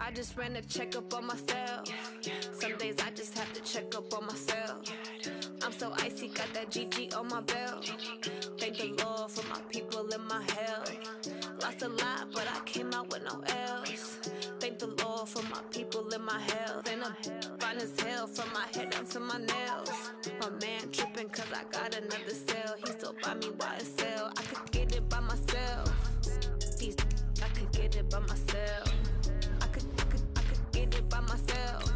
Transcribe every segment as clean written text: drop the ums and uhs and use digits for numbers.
I just ran a checkup on myself. Some days I just have to check up on myself. I'm so icy, got that GG on my belt. Thank the Lord for my people in my health. Lost a lot, but I came out with no L's. Thank the Lord for my people in my health. And I'm fine as hell from my head down to my nails. My man tripping cause I got another cell. He still buy me YSL. I could get it by myself. I could get it by myself. I could get it by myself.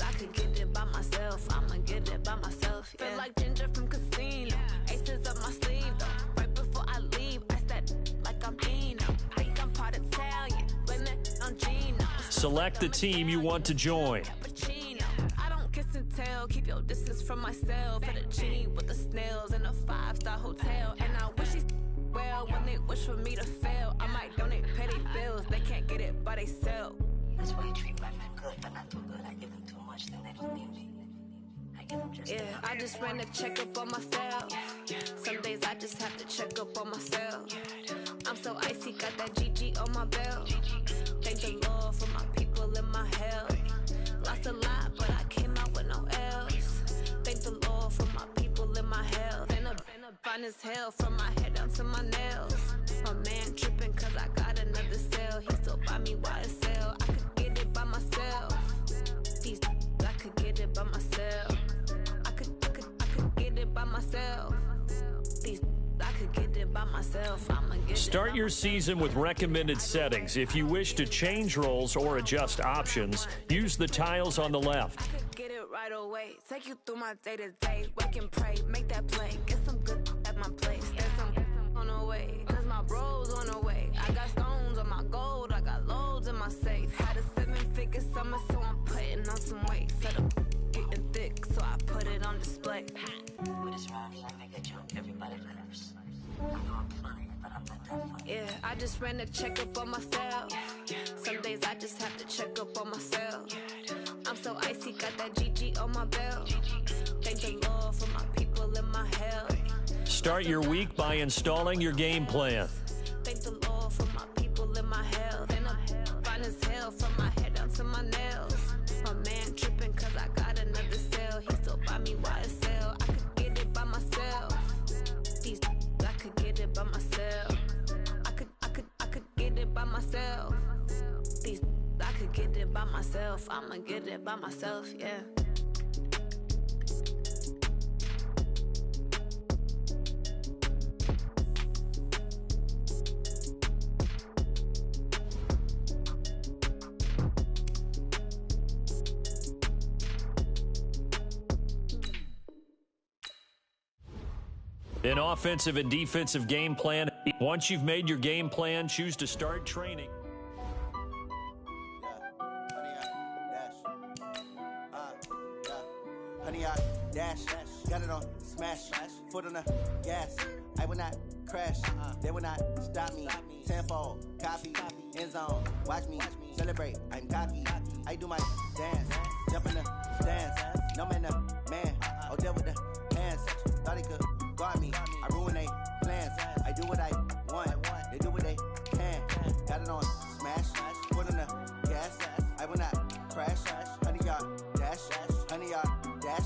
I could get it by myself. I'ma get it by myself. Yeah. Feel like Ginger from Casino. Aces up my sleeve though. Right before I leave, I said like I'm Dino. Think I'm part Italian. Blame it on Gino. Select the team you want to join. I don't kiss and tell. Keep your distance from myself. Fettuccine with the snails in a 5-star hotel. And I wish he's well when they wish for me to fail. I might donate petty bills. They can't get it by themselves. That's why you treat my men good, but not too good. I give them too much, then they don't need me. I give them just I just ran a checkup on myself. Some days I just have to check up on myself. I'm so icy, got that GG on my belt. Thank the Lord for my people in my health. Lost a lot, but I came out with no L's. Thank the Lord for my people in my health. And I'm fine as hell from my head down to my nails. My man tripping cause I got another cell. He still buy me YSL. I could get it by myself. I could get it by myself. I could get it by myself. I could get it by myself. I'ma get Start your season with recommended settings. If you wish to change roles or adjust options, use the tiles on the left. I could get it right away. Take you through my day-to-day. Wake and pray, make that play. Get some good at my place. There's some on the way, cause my bros on the way. I got stones on my gold, I got loads in my safe. Had a 7-figure summer, so I'm putting on some weight. Set up getting thick, so I put it on display. With this round, I make a jump, everybody laughs. I know I'm funny, but I'm not that funny. Yeah, I just ran a checkup on myself. Some days I just have to check up on myself. I'm so icy, got that GG on my belt. Thank the Lord for my people in my health. Start your week by installing your game plan. Thank the Lord for my people in my health. And I'm fine as hell from my head down to my nails. My man tripping cause I got another cell. He still buy me YSL. I could get it by myself. I could get it by myself. I could get it by myself. I could get it by myself. I'ma get it by myself, yeah. An offensive and defensive game plan. Once you've made your game plan, choose to start training. Honey, I dash, got it on smash, foot on the gas. I will not crash, they will not stop me. Tenfold, copy, end zone, watch me celebrate. I'm cocky, I do my dance, jump in the stands. No man, man, I'll deal with the hands. Thought he could guard me, I ruin they plans. I do what I want, they do what they can. Got it on smash, foot on the gas. I will not crash, honey, y'all dash, honey, y'all dash,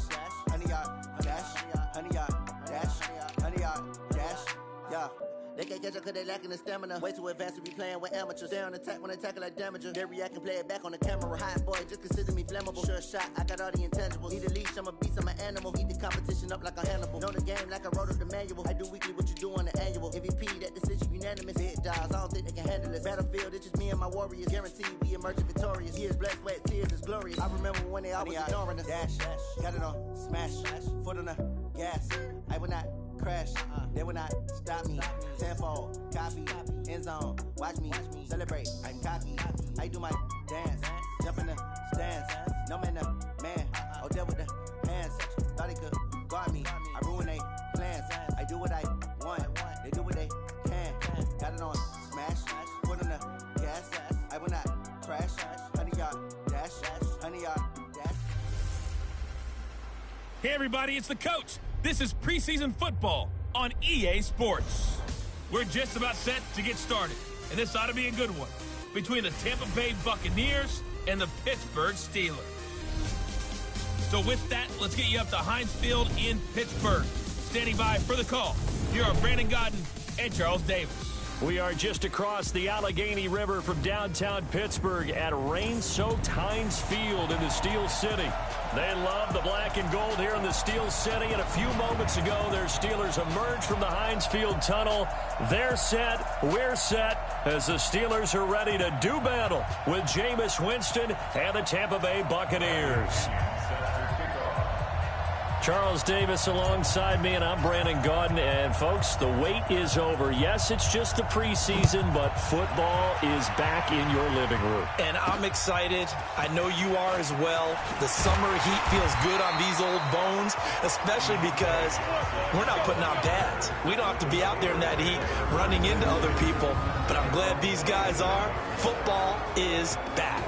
honey, y'all dash, honey, y'all dash, honey, y'all dash, yeah. They can't catch up cause they lacking the stamina. Way too advanced to be playing with amateurs. Stay on attack when they tackle like damager. They react and play it back on the camera. Hot boy, just consider me flammable. Sure shot, I got all the intangibles. Need a leash, I'm a beast, I'm an animal. Eat the competition up like a Hannibal. Know the game like I wrote up the manual. I do weekly what you do on the annual. MVP, that decision unanimous. Hit dials, I don't think they can handle it. Battlefield, it's just me and my warriors. Guaranteed we emerging victorious. Years, blood, sweat, tears is glorious. I remember when they always ignoring us. Dash, got it on smash, foot on the gas. I will not crash, they will not stop me. Tenfold, copy, end zone, watch me celebrate. I'm cocky, I do my dance, jump in the stands. No man, man, I'll deal with the hands. Thought he could Hey everybody, it's the coach. This is preseason football on EA Sports. We're just about set to get started, and this ought to be a good one between the Tampa Bay Buccaneers and the Pittsburgh Steelers. So with that, let's get you up to Heinz Field in Pittsburgh. Standing by for the call, here are Brandon Godden and Charles Davis. We are just across the Allegheny River from downtown Pittsburgh at rain-soaked Heinz Field in the Steel City. They love the black and gold here in the Steel City, and a few moments ago, their Steelers emerged from the Heinz Field tunnel. They're set, we're set, as the Steelers are ready to do battle with Jameis Winston and the Tampa Bay Buccaneers. Charles Davis alongside me, and I'm Brandon Godden. And, folks, the wait is over. Yes, it's just the preseason, but football is back in your living room. And I'm excited. I know you are as well. The summer heat feels good on these old bones, especially because we're not putting on pads. We don't have to be out there in that heat running into other people. But I'm glad these guys are. Football is back.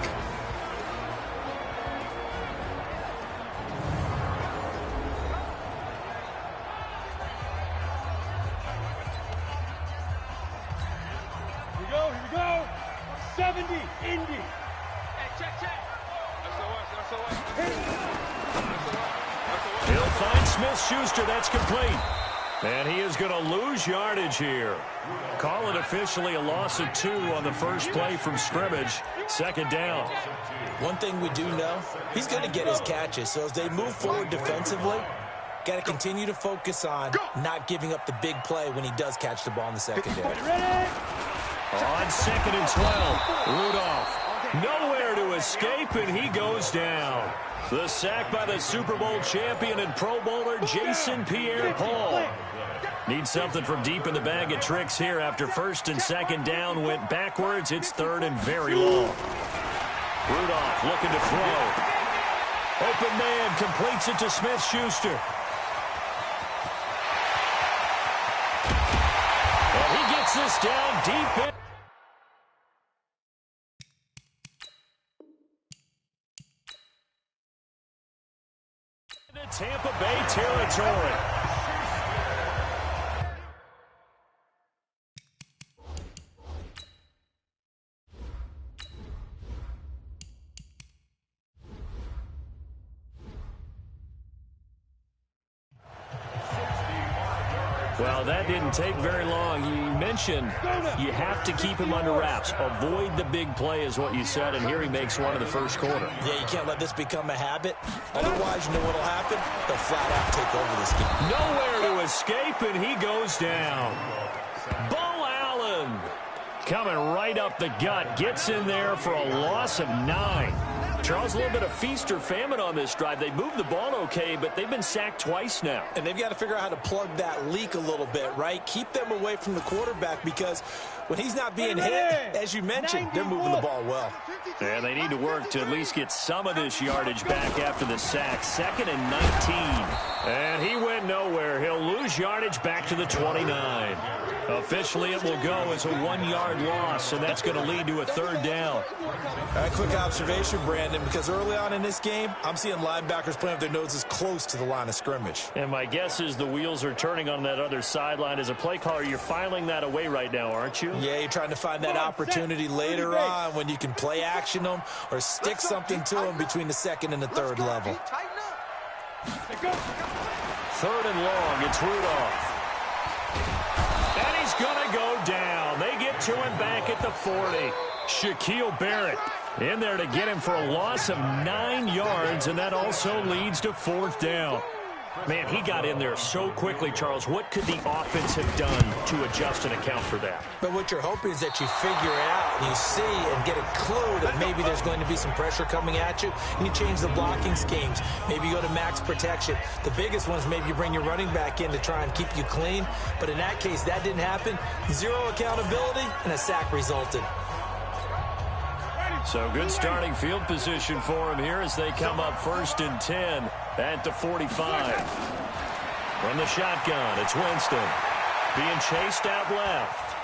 He'll find Smith-Schuster. That's complete. And he is going to lose yardage here. Call it officially a loss of 2 on the first play from scrimmage. Second down. One thing we do know, he's going to get his catches. So as they move forward defensively, got to continue to focus on not giving up the big play when he does catch the ball in the secondary. On second and 12, Rudolph. Nowhere to escape, and he goes down. The sack by the Super Bowl champion and Pro Bowler Jason Pierre-Paul. Needs something from deep in the bag of tricks here after first and second down went backwards. It's third and very long. Rudolph looking to throw. Open man completes it to Smith-Schuster. And he gets this down deep in. Tampa Bay territory. Well, that didn't take very long. You mentioned you have to keep him under wraps. Avoid the big play is what you said, and here he makes one in the first quarter. Yeah, you can't let this become a habit. Otherwise, you know what will happen? They'll flat out take over this game. Nowhere to escape, and he goes down. Bo Allen coming right up the gut. Gets in there for a loss of 9. Charles, a little bit of feast or famine on this drive. They moved the ball okay, but they've been sacked twice now. And they've got to figure out how to plug that leak a little bit, right? Keep them away from the quarterback because when he's not being hit, as you mentioned, they're moving the ball well. And they need to work to at least get some of this yardage back after the sack. Second and 19. And he went nowhere. He'll lose yardage back to the 29. Officially, it will go as a 1-yard loss, and that's going to lead to a third down. All right, quick observation, Brandon, because early on in this game, I'm seeing linebackers playing with their noses close to the line of scrimmage. And my guess is the wheels are turning on that other sideline. As a play caller, you're filing that away right now, aren't you? Yeah, you're trying to find that opportunity later on when you can play action them or stick something to them between the second and the third level. Third and long, it's Rudolph. And he's going to go down. They get to him back at the 40. Shaquille Barrett in there to get him for a loss of 9 yards, and that also leads to fourth down. Man, he got in there so quickly, Charles. What could the offense have done to adjust and account for that? But what you're hoping is that you figure it out and you see and get a clue that maybe there's going to be some pressure coming at you, and you change the blocking schemes. Maybe you go to max protection. The biggest one is maybe you bring your running back in to try and keep you clean. But in that case, that didn't happen. Zero accountability, and a sack resulted. So good starting field position for him here as they come up first and 10 at the 45. From the shotgun, it's Winston being chased out left.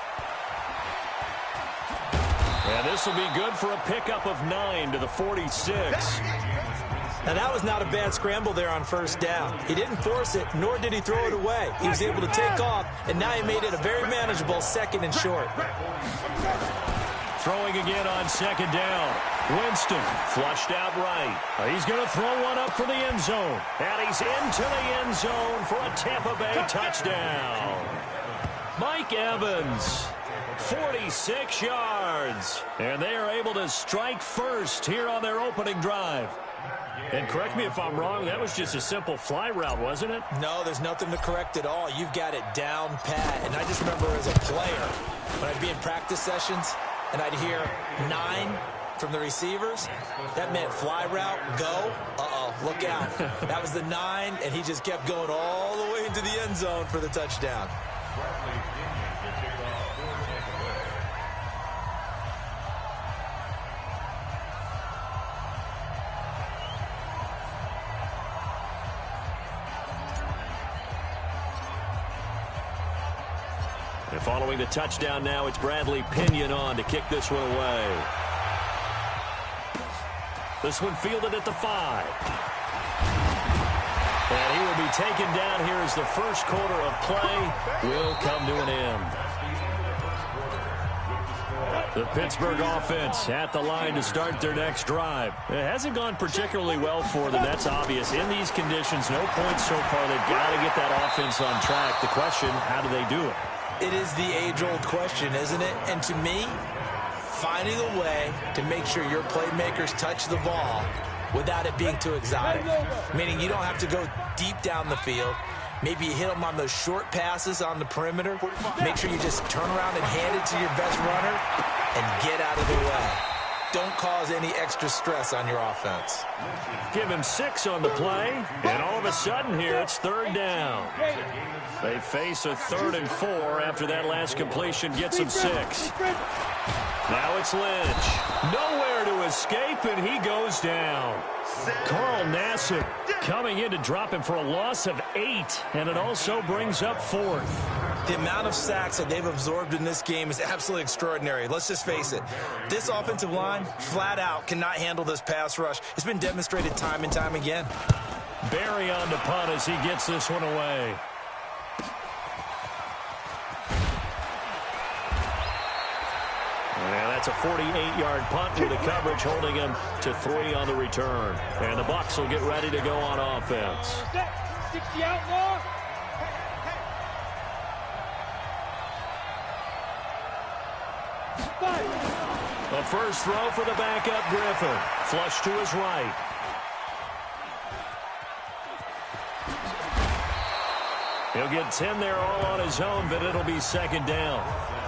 And this will be good for a pickup of 9 to the 46. Now, that was not a bad scramble there on first down. He didn't force it, nor did he throw it away. He was able to take off, and now he made it a very manageable 2nd and short. Throwing again on 2nd down. Winston flushed out right. He's going to throw one up for the end zone. And he's into the end zone for a Tampa Bay touchdown. Mike Evans, 46 yards. And they are able to strike first here on their opening drive. And correct me if I'm wrong, that was just a simple fly route, wasn't it? No, there's nothing to correct at all. You've got it down pat. And I just remember as a player, when I'd be in practice sessions and I'd hear 9 from the receivers, that meant fly route, go, look out. That was the 9, and he just kept going all the way into the end zone for the touchdown. And following the touchdown now, it's Bradley Pinion on to kick this one away. This one fielded at the 5. And he will be taken down here as the first quarter of play will come to an end. The Pittsburgh offense at the line to start their next drive. It hasn't gone particularly well for them. That's obvious. In these conditions, no points so far. They've got to get that offense on track. The question, how do they do it? It is the age-old question, isn't it? And to me, finding a way to make sure your playmakers touch the ball without it being too exotic. Meaning you don't have to go deep down the field. Maybe you hit them on those short passes on the perimeter. Make sure you just turn around and hand it to your best runner and get out of the way. Don't cause any extra stress on your offense. Give him 6 on the play, and all of a sudden here it's 3rd down. They face a 3rd and 4 after that last completion gets them 6. Now it's Lynch. Nowhere to escape, and he goes down. Carl Nassib coming in to drop him for a loss of 8, and it also brings up 4th. The amount of sacks that they've absorbed in this game is absolutely extraordinary. Let's just face it. This offensive line, flat out, cannot handle this pass rush. It's been demonstrated time and time again. Barry on the punt as he gets this one away. And that's a 48-yard punt with the coverage holding him to 3 on the return. And the Bucs will get ready to go on offense. 60 out more. The first throw for the backup Griffin. Flush to his right. He'll get 10 there all on his own, but it'll be 2nd down.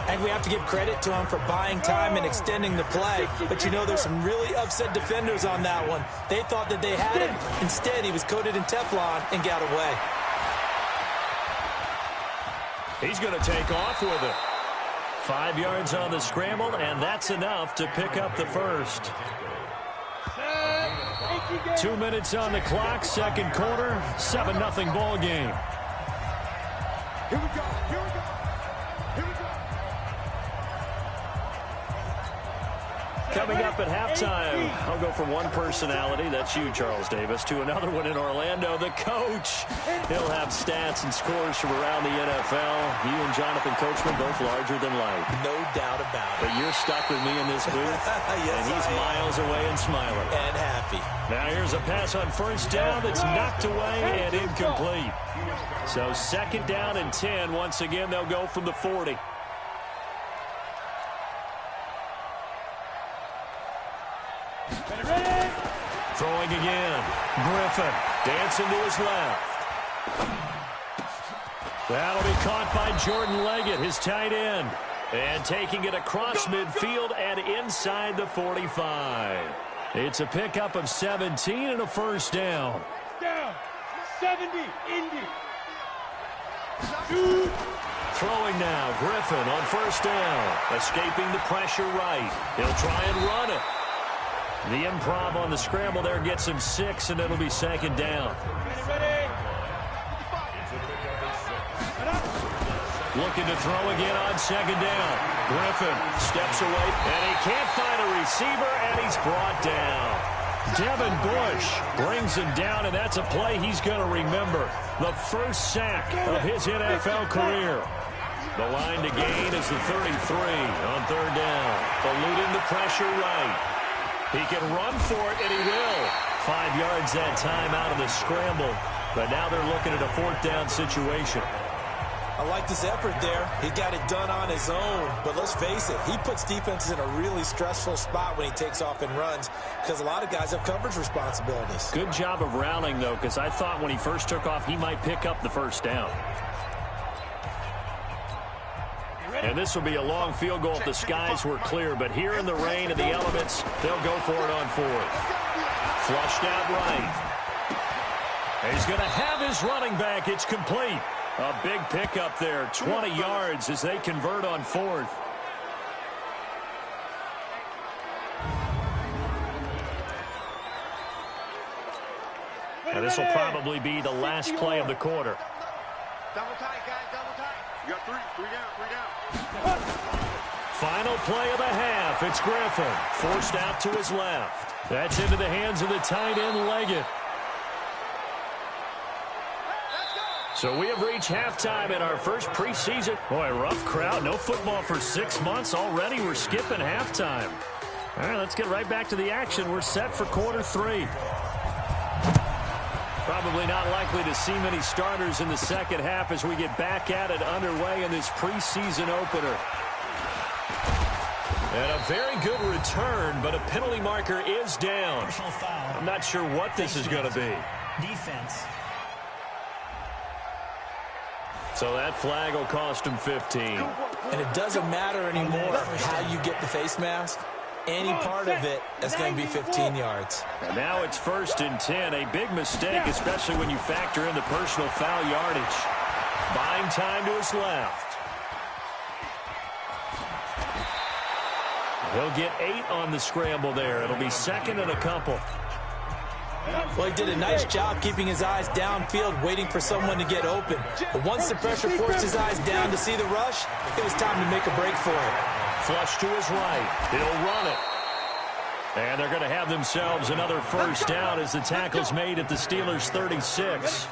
And we have to give credit to him for buying time and extending the play. But you know, there's some really upset defenders on that one. They thought that they had him. Instead, he was coated in Teflon and got away. He's going to take off with it. 5 yards on the scramble, and that's enough to pick up the first. 2 minutes on the clock, 2nd quarter, 7-0 ball game. Here we go. Here we go. Here we go. Coming up at halftime, I'll go from one personality, that's you, Charles Davis, to another one in Orlando, the coach. He'll have stats and scores from around the NFL. You and Jonathan Coachman, both larger than life. No doubt about it. But you're stuck with me in this booth, Yes, and he's miles away and smiling. And happy. Now here's a pass on first down that's knocked away and incomplete. So 2nd down and 10. Once again, they'll go from the 40. Throwing again. Griffin dancing to his left. That'll be caught by Jordan Leggett, his tight end. And taking it across midfield and inside the 45. It's a pickup of 17 and a first down. Down. 70. Indy. Throwing now. Griffin on first down. Escaping the pressure right. He'll try and run it. The improv on the scramble there gets him 6, and it'll be 2nd down. Looking to throw again on 2nd down. Griffin steps away, and he can't find a receiver, and he's brought down. Devin Bush brings him down, and that's a play he's going to remember. The first sack of his NFL career. The line to gain is the 33 on third down. Eluding the pressure right. He can run for it, and he will. 5 yards that time out of the scramble. But now they're looking at a fourth down situation. I like this effort there. He got it done on his own. But let's face it, he puts defenses in a really stressful spot when he takes off and runs because a lot of guys have coverage responsibilities. Good job of rallying, though, because I thought when he first took off, he might pick up the first down. And this will be a long field goal if the skies were clear. But here in the rain and the elements, they'll go for it on fourth. Flushed out right. He's going to have his running back. It's complete. A big pickup there. 20 yards as they convert on fourth. And this will probably be the last play of the quarter. Double tight, guys, double tight. You got three down. Final play of the half. It's Griffin. Forced out to his left. That's into the hands of the tight end, Leggett. So we have reached halftime in our first preseason. Boy, rough crowd. No football for 6 months already. We're skipping halftime. All right, let's get right back to the action. We're set for quarter three. Probably not likely to see many starters in the second half as we get back at it underway in this preseason opener. And a very good return, but a penalty marker is down. I'm not sure what this is going to be. Defense. So that flag will cost him 15. And it doesn't matter anymore how you get the face mask. Any part of it is going to be 15 yards. And now it's 1st and 10. A big mistake, especially when you factor in the personal foul yardage. Buying time to his left. He'll get 8 on the scramble there. It'll be 2nd and a couple. Well, he did a nice job keeping his eyes downfield, waiting for someone to get open. But once the pressure forced his eyes down to see the rush, it was time to make a break for it. Flush to his right. He'll run it. And they're going to have themselves another first down as the tackle's made at the Steelers' 36.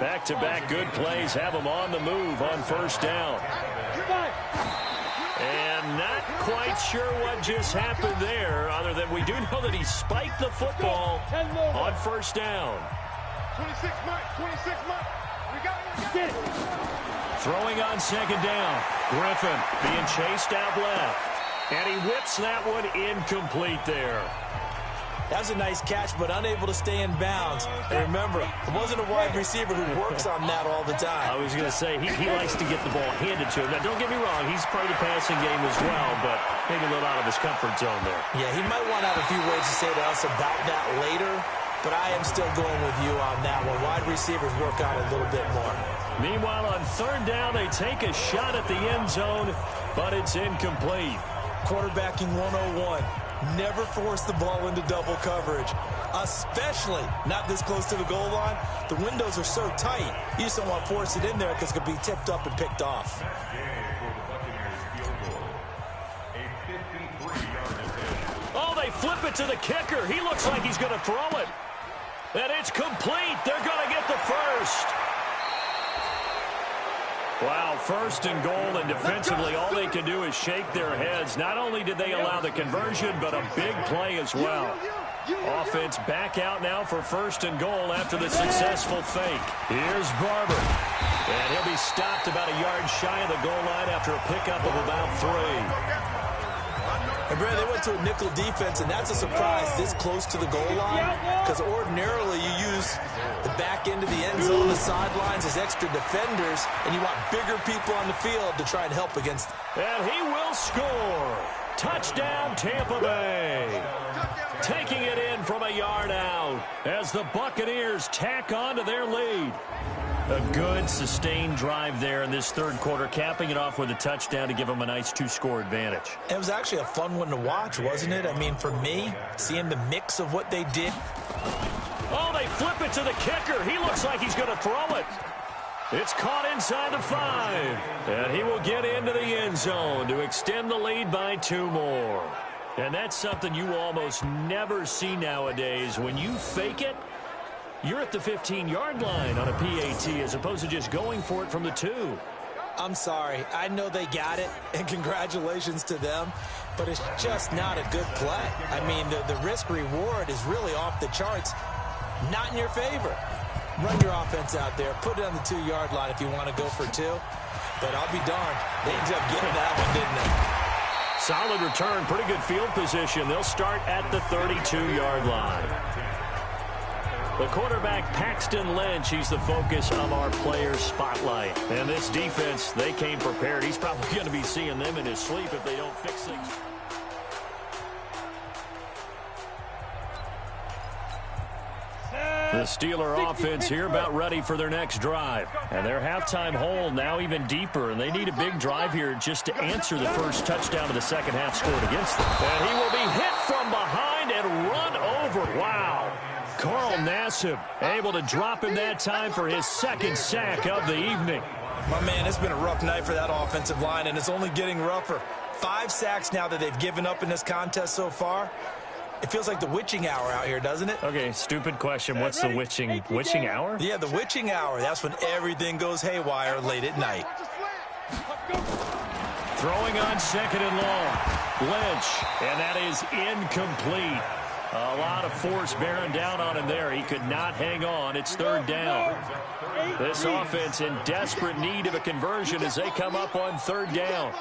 Back-to-back good plays have them on the move on first down. And not quite sure what just happened there, other than we do know that he spiked the football on first down. 26 months. We got it. Throwing on second down. Griffin being chased out left. And he whips that one incomplete there. That was a nice catch, but unable to stay in bounds. And remember, it wasn't a wide receiver who works on that all the time. I was going to say, he likes to get the ball handed to him. Now, don't get me wrong, he's part of the passing game as well, but maybe a little out of his comfort zone there. Yeah, he might want to have a few words to say to us about that later, but I am still going with you on that one. Wide receivers work on it a little bit more. Meanwhile, on third down, they take a shot at the end zone, but it's incomplete. Quarterbacking 101. Never force the ball into double coverage, especially not this close to the goal line. The windows are so tight, you just don't want to force it in there because it could be tipped up and picked off. Oh, they flip it to the kicker. He looks like he's going to throw it. And it's complete. They're going to get the first. Wow, 1st and goal, and defensively all they can do is shake their heads. Not only did they allow the conversion, but a big play as well. Offense back out now for 1st and goal after the successful fake. Here's Barber. And he'll be stopped about a yard shy of the goal line after a pickup of about 3. And Brad, they went to a nickel defense, and that's a surprise this close to the goal line, because ordinarily you use the back end of the end zone, the sidelines as extra defenders, and you want bigger people on the field to try and help against. And he will score. Touchdown, Tampa Bay. Taking it in from a yard out as the Buccaneers tack on to their lead. A good, sustained drive there in this third quarter, capping it off with a touchdown to give them a nice 2-score advantage. It was actually a fun one to watch, wasn't it? I mean, for me, seeing the mix of what they did. Oh, they flip it to the kicker. He looks like he's going to throw it. It's caught inside the 5. And he will get into the end zone to extend the lead by 2 more. And that's something you almost never see nowadays. When you fake it, you're at the 15-yard line on a PAT as opposed to just going for it from the 2. I'm sorry. I know they got it, and congratulations to them, but it's just not a good play. I mean, the risk-reward is really off the charts, not in your favor. Run your offense out there. Put it on the 2-yard line if you want to go for 2. But I'll be darned. They ended up getting that one, didn't they? Solid return, pretty good field position. They'll start at the 32-yard line. The quarterback, Paxton Lynch, he's the focus of our players' spotlight. And this defense, they came prepared. He's probably going to be seeing them in his sleep if they don't fix things. The Steeler offense here about ready for their next drive. And their halftime hole now even deeper, and they need a big drive here just to answer the first touchdown of the second half scored against them. And he will be hit from behind and run over. Wow. Carl Nassib able to drop him that time for his second sack of the evening. My man, it's been a rough night for that offensive line, and it's only getting rougher. 5 sacks now that they've given up in this contest so far. It feels like the witching hour out here, doesn't it? Okay, stupid question. What's the witching hour? Yeah, the witching hour. That's when everything goes haywire late at night. Throwing on second and long. Lynch, and that is incomplete. A lot of force bearing down on him there. He could not hang on. It's third down. This offense in desperate need of a conversion as they come up on third down.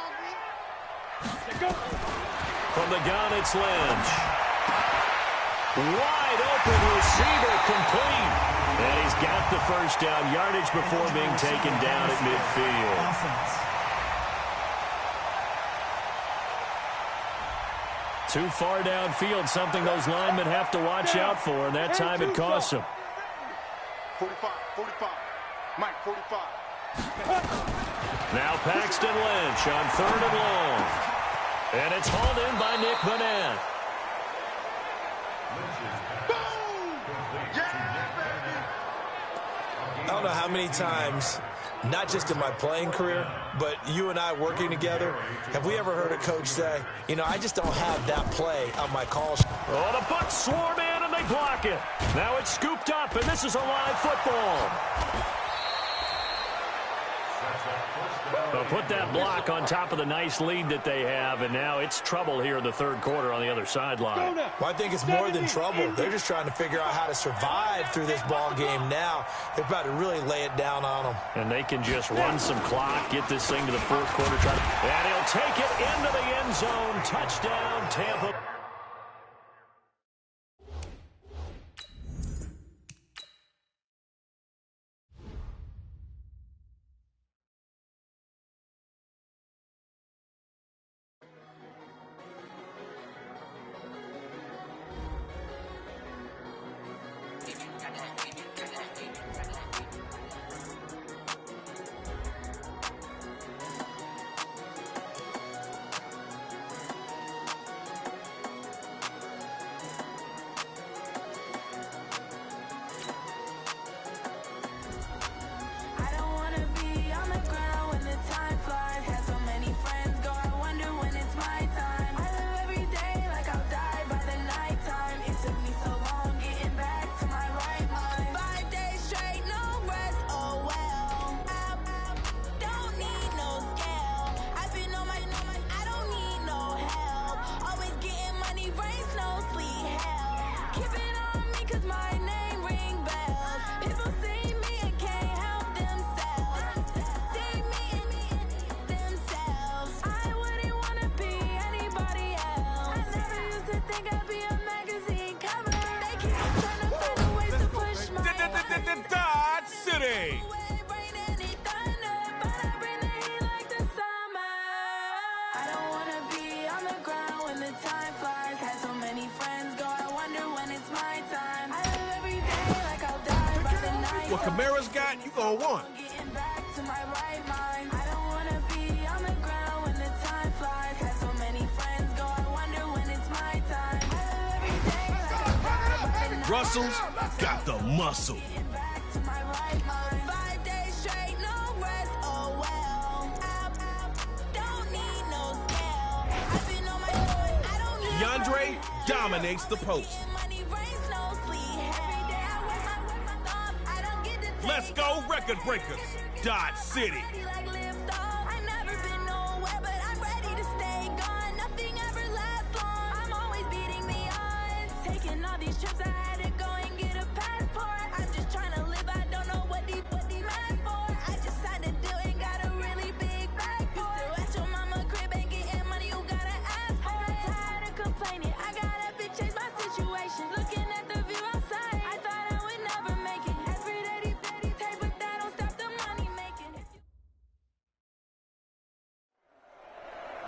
From the gun, it's Lynch. Wide open receiver complete. And he's got the first down yardage before being taken down at midfield. Too far downfield, something those linemen have to watch out for, and that time it costs them. 45, Mike, 45. Now Paxton Lynch on third and long. And it's hauled in by Nick Vanette. I don't know how many times, not just in my playing career, but you and I working together, have we ever heard a coach say, you know, I just don't have that play on my call sheet. Oh, the Bucs swarm in and they block it. Now it's scooped up, and this is a live football. They'll put that block on top of the nice lead that they have, and now it's trouble here in the third quarter on the other sideline. Well, I think it's more than trouble. They're just trying to figure out how to survive through this ball game now. They're about to really lay it down on them. And they can just run some clock, get this thing to the fourth quarter. And he'll take it into the end zone. Touchdown, Tampa. What Kamara's got, you gonna want. Russell's got the muscle. DeAndre dominates the post. Let's go, record breakers. Dodge City.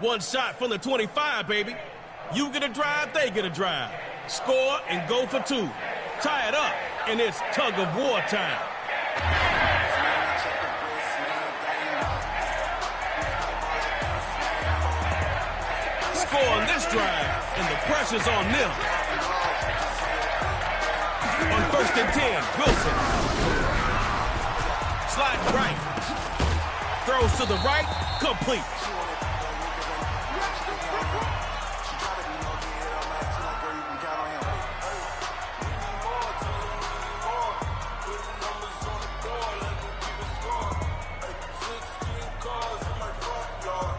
One shot from the 25, baby. You get a drive, they get a drive. Score and go for two. Tie it up, and it's tug of war time. Score on this drive, and the pressure's on them. On 1st and 10, Wilson. Slide right. Throws to the right, complete.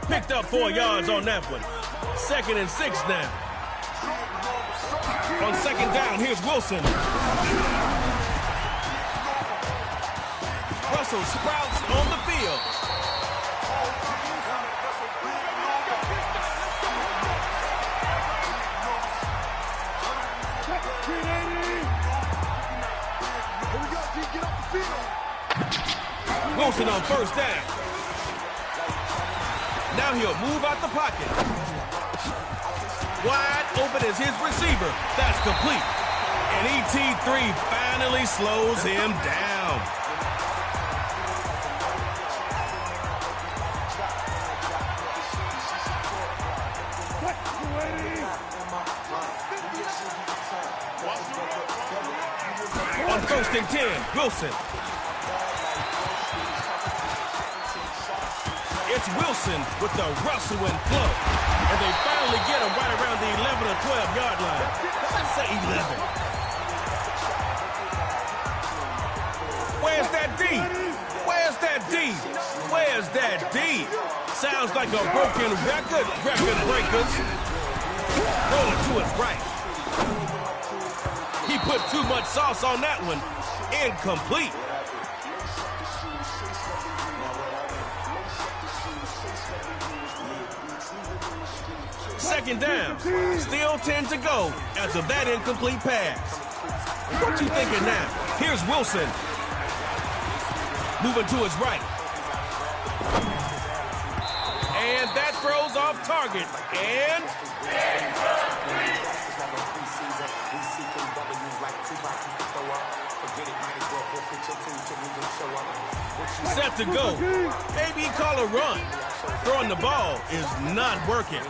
Picked up 4 yards on that one. 2nd and 6 now. On 2nd down, here's Wilson. Russell sprouts on the field. Wilson on 1st down. Now he'll move out the pocket. Wide open is his receiver. That's complete. And ET3 finally slows him down. On 1st and 10, Wilson. It's Wilson with the Russell and flow. And they finally get him right around the 11 or 12-yard line. Let's say 11. Where's that D? Where's that D? Where's that D? Sounds like a broken record breakers. Rolling to his right. He put too much sauce on that one. Incomplete. Second down. Still 10 to go after that incomplete pass. What you thinking now? Here's Wilson. Moving to his right. And that throws off target. And set to go. Maybe call a run. Throwing the ball is not working.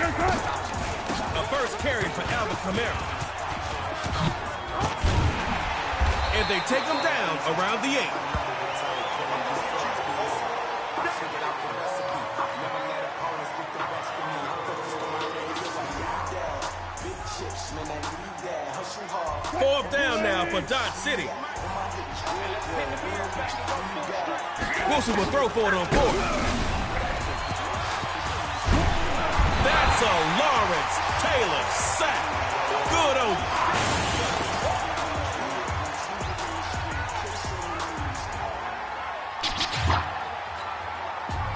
A first carry for Alvin Kamara. And they take him down around the 8. Fourth down now for Dodge City. Wilson will throw for it on 4th. That's a Lawrence Taylor sack. Good on you.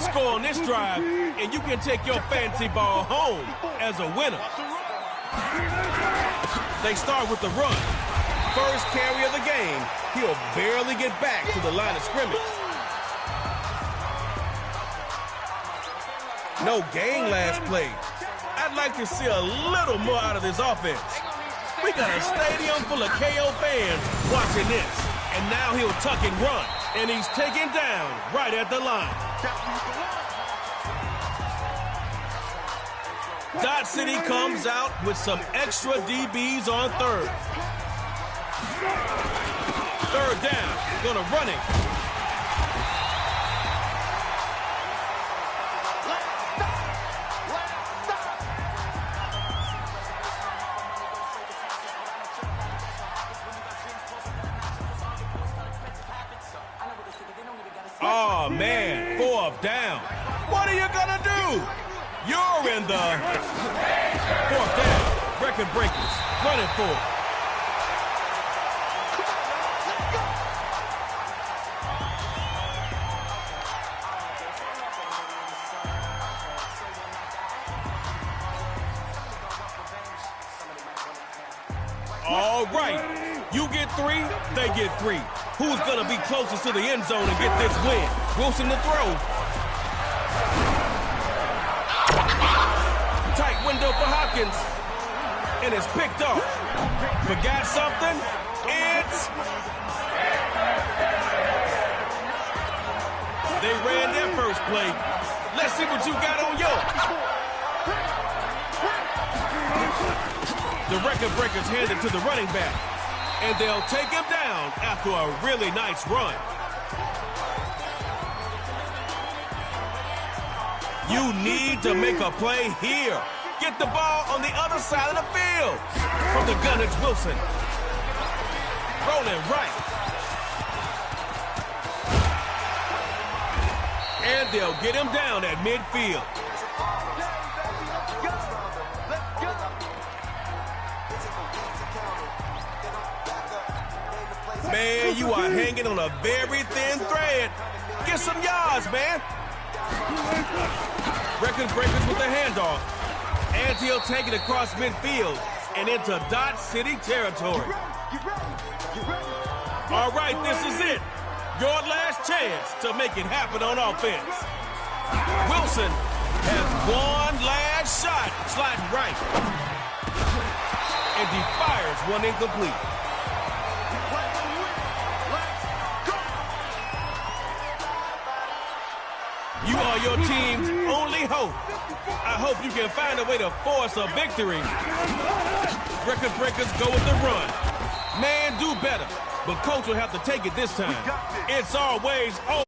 Score on this drive, and you can take your fancy ball home as a winner. They start with the run. First carry of the game, he'll barely get back to the line of scrimmage. No gain last play. I'd like to see a little more out of this offense. We got a stadium full of KO fans watching this. And now he'll tuck and run. And he's taken down right at the line. Dodge City comes out with some extra DBs on 3rd. 3rd down, gonna run it. Oh, man, 4th down. What are you going to do? You're in the 4th down. Record breakers, running for it. All right, you get 3, they get 3. Who's going to be closest to the end zone and get this win? Wilson to throw. Tight window for Hopkins. And it's picked off. Forgot something? They ran their first play. Let's see what you got on yours. The record breakers hand it to the running back. And they'll take him down after a really nice run. You need to make a play here. Get the ball on the other side of the field. From the gun, it's Wilson. Rolling right. And they'll get him down at midfield. Man, you are hanging on a very thin thread. Get some yards, man. Record breakers with the handoff. And he'll take it across midfield and into Dot City territory. All right, this is it. Your last chance to make it happen on offense. Wilson has one last shot, sliding right. And he fires one incomplete. You are your team's only hope. I hope you can find a way to force a victory. Record breakers go with the run. Man, do better. But coach will have to take it this time. It's always over.